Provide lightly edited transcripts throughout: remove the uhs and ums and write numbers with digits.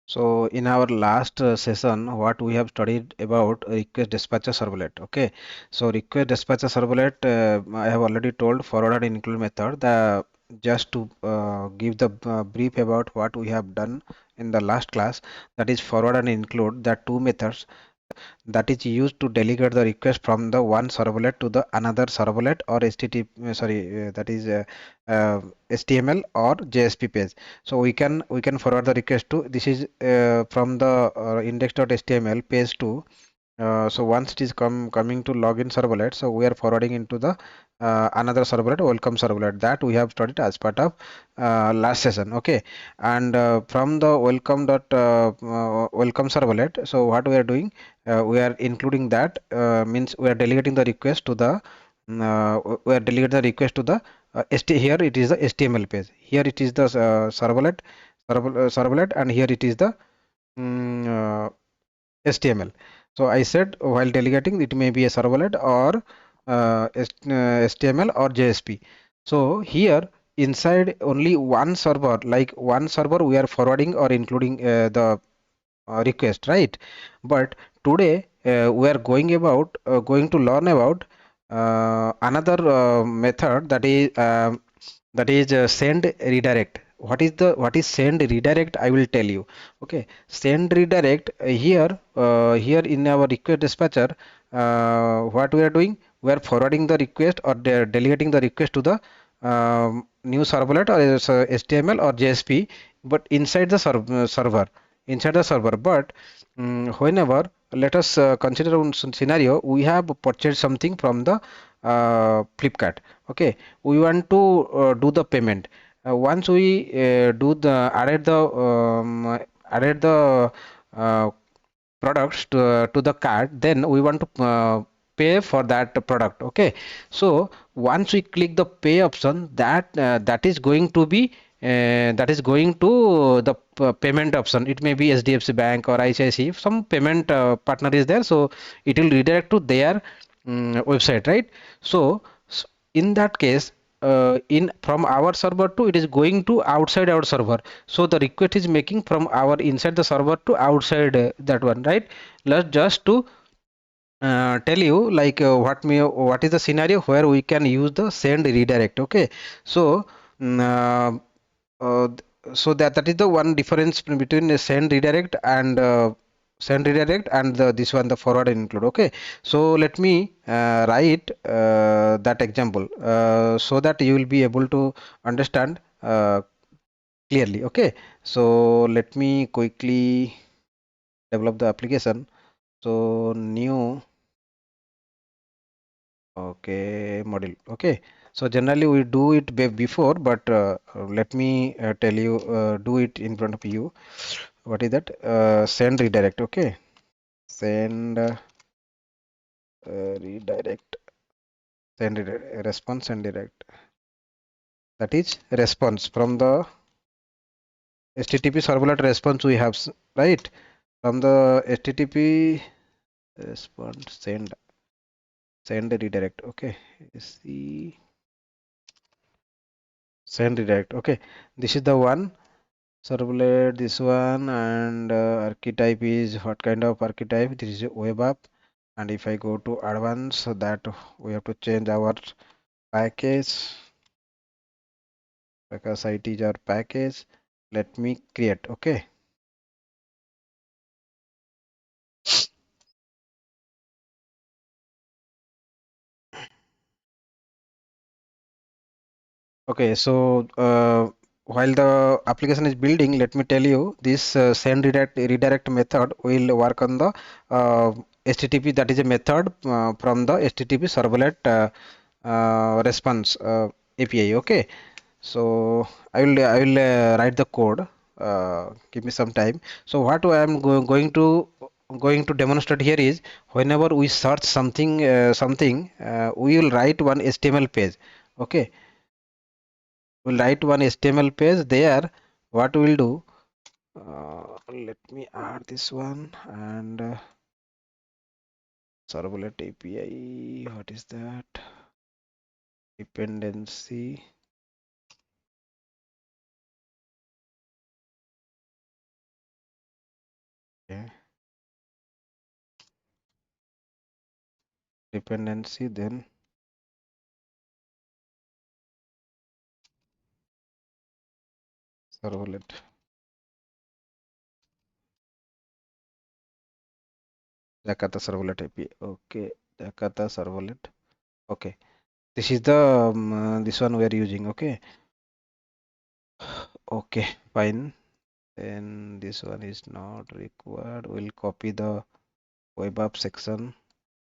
So in our last session, what we have studied about request dispatcher servlet. Okay, so request dispatcher servlet, I have already told forward and include method. The just to give the brief about what we have done in the last class, that is forward and include, that two methods that is used to delegate the request from the one servlet to the another servlet or HTTP, that is HTML or JSP page. So we can forward the request to, this is from the index.html page to, so once it is coming to login servlet, so we are forwarding into the another servlet, welcome servlet, that we have studied as part of last session. Okay, and from the welcome servlet, so what we are doing, we are including that, means we are delegating the request to the we are delegating the request to the here it is the HTML page, here it is the servlet, and here it is the HTML. So I said while delegating, it may be a servlet or HTML or JSP. So here inside only one server, like one server, we are forwarding or including the request, right? But today we are going to learn about another method, that is send redirect. What is send redirect, I will tell you. Okay, send redirect, here in our request dispatcher, what we are doing, we are forwarding the request or delegating the request to the new servlet or HTML or JSP, but inside the server. But whenever, let us consider one scenario, we have purchased something from the Flipkart. Okay, we want to do the payment. Once we do the added the uh, products to the cart, then we want to pay for that product. Okay, so once we click the pay option, that is going to be that is going to the payment option. It may be HDFC Bank or ICICI, if some payment partner is there, so it will redirect to their website, right? So in that case, in from our server to, it is going to outside our server, so the request is making from our inside the server to outside that one, right? Let's just to tell you, like what is the scenario where we can use the send redirect. Okay, so mm, uh, so that is the one difference between a send redirect and this one, the forward and include. Okay, so let me write that example so that you will be able to understand clearly. Okay, so let me quickly develop the application. So new, okay, model. Okay, so generally we do it before, but let me tell you, do it in front of you. What is that? Send redirect. Okay, send redirect, response, send direct. That is response from the HTTP servlet response we have, right? From the HTTP response, send redirect. Okay, see, send redirect. Okay, this is the one servlet, this one, and archetype is what kind of archetype? This is a web app. And if I go to advanced, so that we have to change our package, because it is our package. Let me create. Okay, okay, so while the application is building, let me tell you, this send redirect method will work on the HTTP, that is a method from the HTTP servlet response API. Okay, so I will write the code. Give me some time. So what I am going to demonstrate here is, whenever we search something, we will write one HTML page. Okay, we'll write one HTML page there. What we will do? Let me add this one, and servlet API. What is that? Dependency. dependency, then servlet. Jakarta servlet API. Okay, Jakarta servlet. Okay, this is the this one we are using. Okay, okay, fine. Then this one is not required. We'll copy the web app section.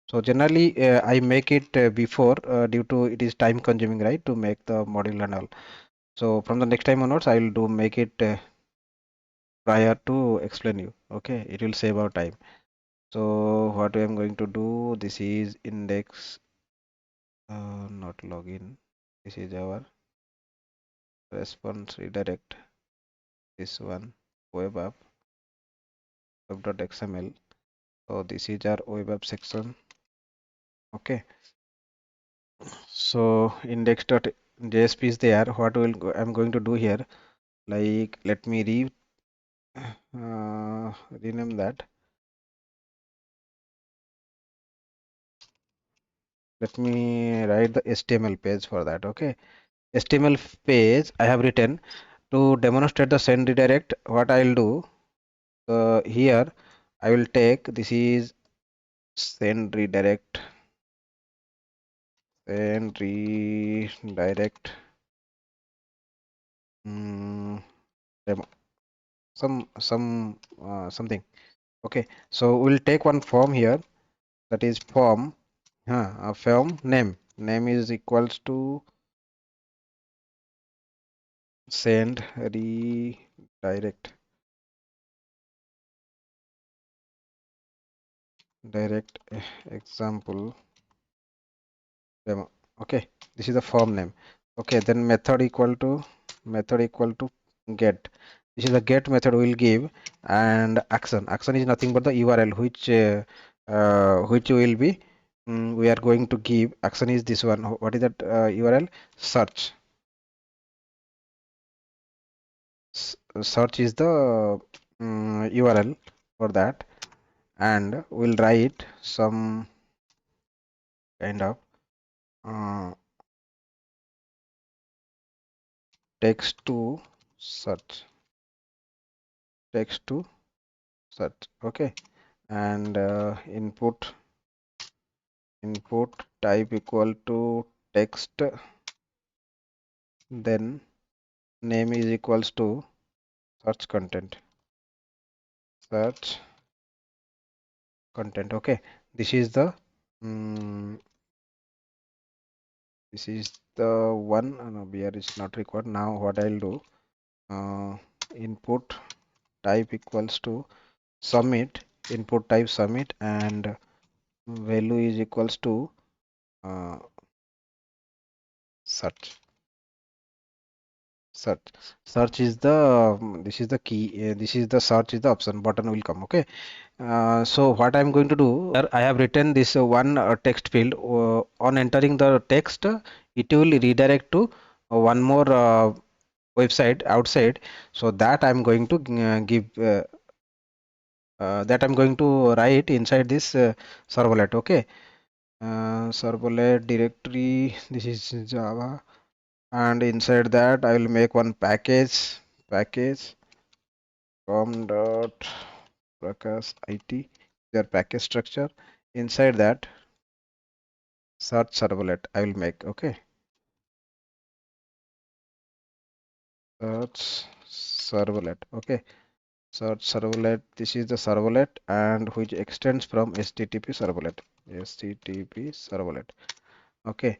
So generally, I make it before due to it is time consuming, right, to make the module and all. So from the next time onwards, I will do make it prior to explain you. Okay, it will save our time. So what I am going to do, this is index, not login. This is our response redirect. This one web app web.xml. So this is our web app section. Okay. So index.jsp is there. What I'm going to do here, like let me rename that. Let me write the HTML page for that. Okay. HTML page I have written to demonstrate the send redirect. What I'll do here, I will take this is send redirect, send redirect, mm, demo, something. Okay, so we'll take one form here, that is form, a form name is equals to send redirect direct example demo. Okay, this is the form name. Okay, then method equal to get. This is the get method we will give, and action is nothing but the URL which will be we are going to give. Action is this one. What is that URL? Search. Search is the URL for that, and we'll write some kind of uh, text to search text to search. Okay, and input type equal to text, then name is equals to search content. Okay, this is the um, this is the one. No, here is not required. Now what I'll do, input type equals to submit, input type submit, and value is equals to uh, search. Search is the this is the key, this is the search is the option, button will come. Okay, so what I'm going to do here, I have written this one text field. On entering the text, it will redirect to one more website outside. So that I'm going to give that I'm going to write inside this servlet. Okay, servlet directory, this is Java, and inside that I will make one package com dot prakash it, their package structure. Inside that search servlet I will make. Okay, search servlet. Okay, search servlet, this is the servlet, and which extends from http servlet. Okay,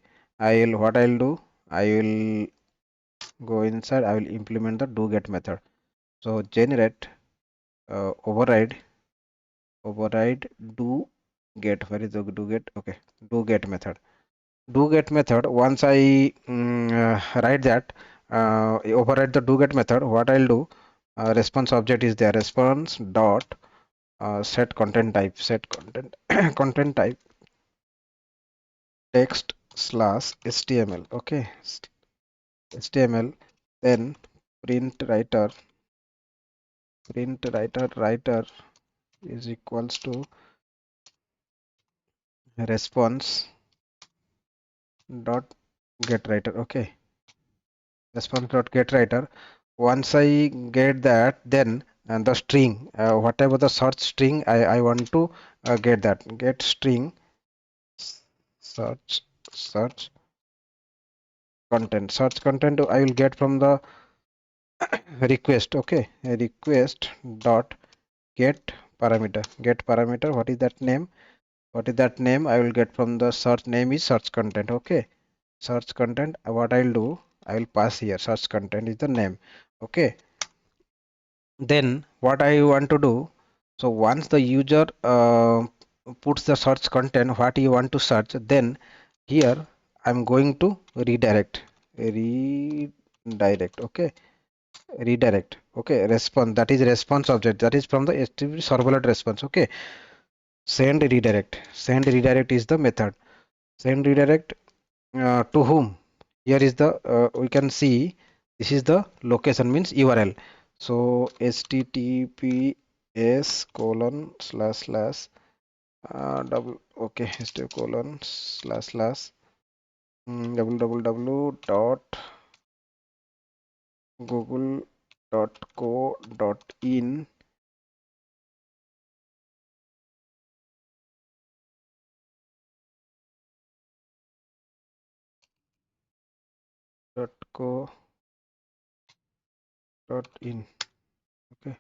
what I'll do, I will go inside, I will implement the do get method. So generate override do get. Where is the do get? Okay, do get method. Do get method. Once I write that, override the do get method. What I'll do, response object is there. Response dot set content type. Set content content type text slash HTML. Okay, HTML. Then print writer is equals to response dot get writer. Okay, response dot get writer. Once I get that, then and the string, whatever the search string I want to get that, get string search search content I will get from the request. Okay, a request dot get parameter. What is that name? What is that name? I will get from the search name is search content. Okay, search content. What I'll do, I will pass here search content is the name. Okay, then what I want to do, so once the user puts the search content what you want to search, then here I'm going to redirect. Okay, redirect. Okay, response, that is response object, that is from the HTTP servlet response. Okay, send redirect is the method. Send redirect to whom? Here is the we can see this is the location means URL. So https colon slash slash double, okay, http colon slash slash www dot google dot co dot in dot co dot in. Okay,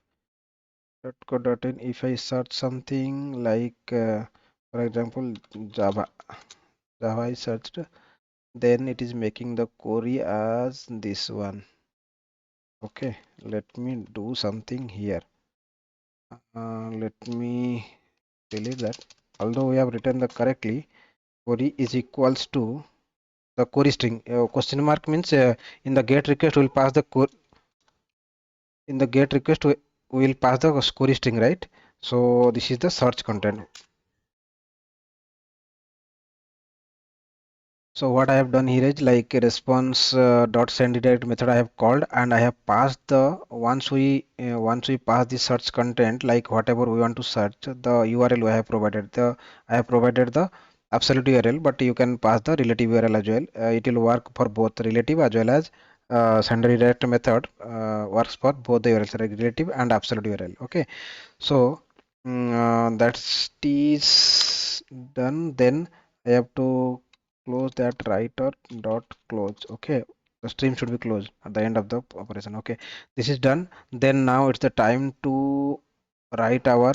dot co dot in. If I search something like for example Java I searched, then it is making the query as this one. Okay, let me do something here. Let me delete that. Although we have written the correctly, query is equals to the query string. Question mark means in the get request we'll pass the in the get request we will pass the query string, right? So this is the search content. So what I have done here is like a response dot send redirect method I have called, and I have passed the once we pass the search content, like whatever we want to search, the URL we have provided. I have provided the absolute URL, but you can pass the relative URL as well. It will work for both relative as well as send redirect method works for both the URLs, like relative and absolute URL. Okay, so that is done. Then I have to close that writer dot close. Okay, the stream should be closed at the end of the operation. Okay, this is done. Then now it's the time to write our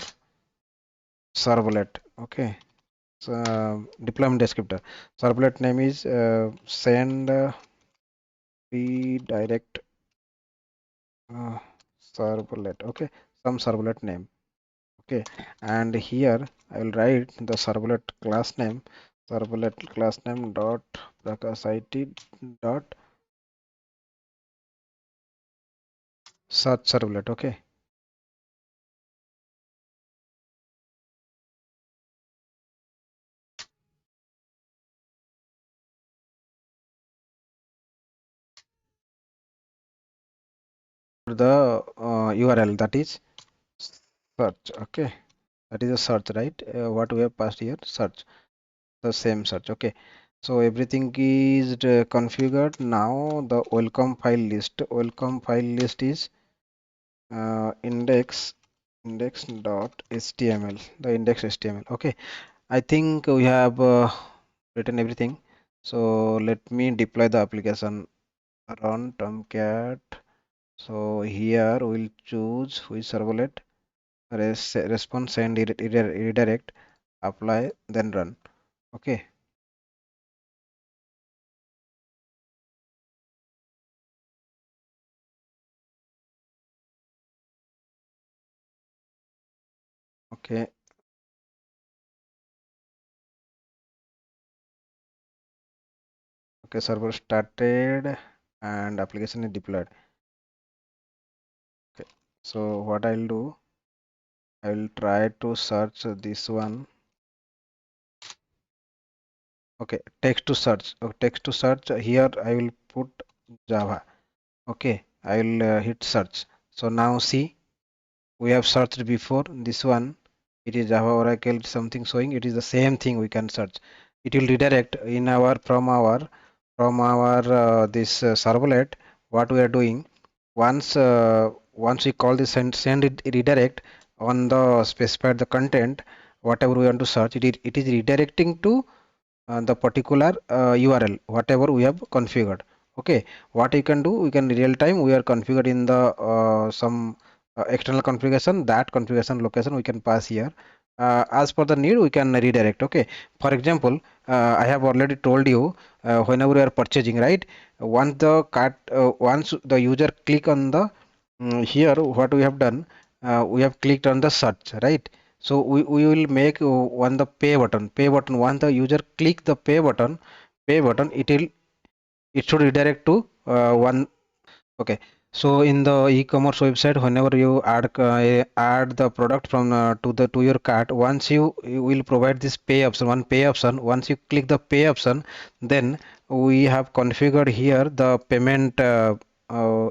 servlet. Okay, so deployment descriptor. Servlet name is send redirect uh, servlet. Okay, some servlet name. Okay, and here I will write the servlet class name dot prakash it dot search servlet. Okay, the URL, that is search. Okay, that is a search, right? What we have passed here, search, the same search. Okay, so everything is configured. Now the welcome file list is index dot html, the index html. Okay, I think we have written everything. So let me deploy the application. Run tomcat. So here we'll choose which servlet, response and redirect, apply, then run. Okay, okay, okay. Server started and application is deployed. Okay, so what I'll do, I will try to search this one. Okay, text to search. Okay, text to search. Here I will put Java. Okay, I will hit search. So now see, we have searched before this one. it is Java Oracle something showing, it is the same thing we can search. It will redirect in our from our this servlet. What we are doing, once we call this send redirect on the specified the content, whatever we want to search, it is redirecting to the particular URL whatever we have configured. Okay, what you can do, we can real time we are configured in the some external configuration, that configuration location we can pass here. As per the need we can redirect. Okay, for example, I have already told you, whenever you are purchasing, right, once the user click on the here, what we have done, we have clicked on the search, right? So we will make one the pay button. Once the user click the pay button, it should redirect to one. Okay, so in the e-commerce website, whenever you add the product from to your cart, once you will provide this pay option, one pay option. Once you click the pay option, then we have configured here the payment,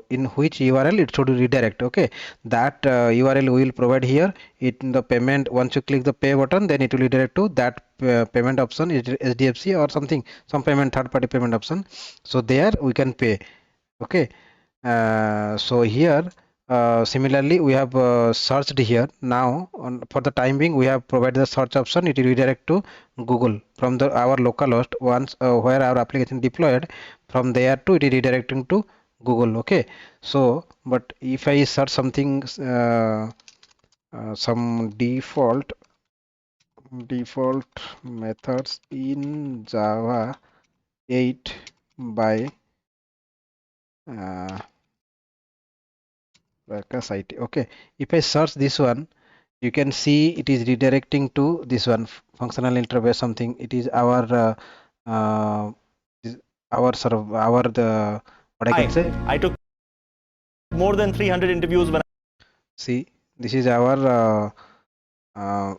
in which URL it should redirect. Okay, that URL we will provide here. It in the payment. Once you click the pay button, then it will redirect to that payment option, HDFC or something, some payment, third party payment option. So there we can pay. Okay, so here similarly we have searched here. Now for the time being we have provided the search option. It will redirect to Google from the our local host. Once where our application deployed, from there to it is redirecting to Google. Okay, so but if I search something, some default methods in Java 8 by uh, Workers IT. Okay, if I search this one, you can see it is redirecting to this one, functional interface something. It is uh, our sort of our the what I can say. I took more than 300 interviews when See, this is our uh,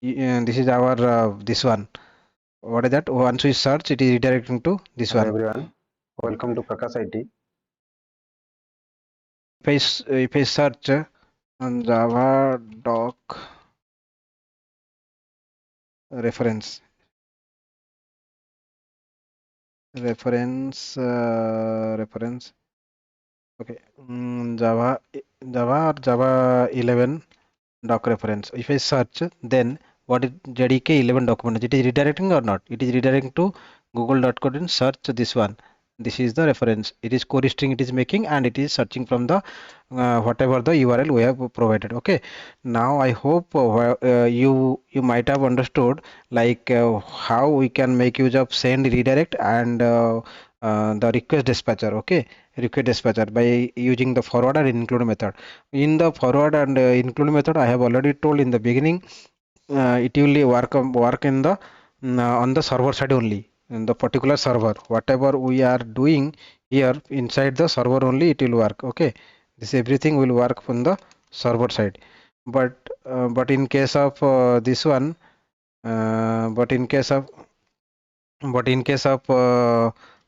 this is our this one. What is that? Once we search, it is redirecting to this Hello one. everyone, welcome to Prakash IT. If I search on Java doc reference reference. Okay, Java 11 doc reference. If I search, then what is JDK 11 document? It is redirecting or not? It is redirecting to google.co and search this one. This is the reference. It is core string it is making, and it is searching from the whatever the URL we have provided. Okay. Now I hope you might have understood like how we can make use of send redirect and the request dispatcher. Okay, request dispatcher by using the forward and include method. In the forward and include method, I have already told in the beginning, it will work in the on the server side only, in the particular server. Whatever we are doing here inside the server only, it will work. Okay, this everything will work from the server side. But in case of this one, but in case of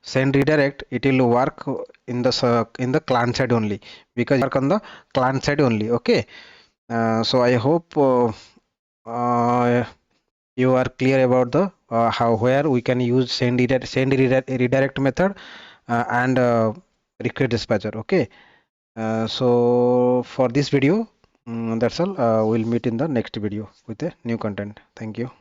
send redirect, it will work in the client side only, because work on the client side only. Okay, so I hope uh, you are clear about the how where we can use send redirect method and request dispatcher. Okay, so for this video, that's all. We'll meet in the next video with a new content. Thank you.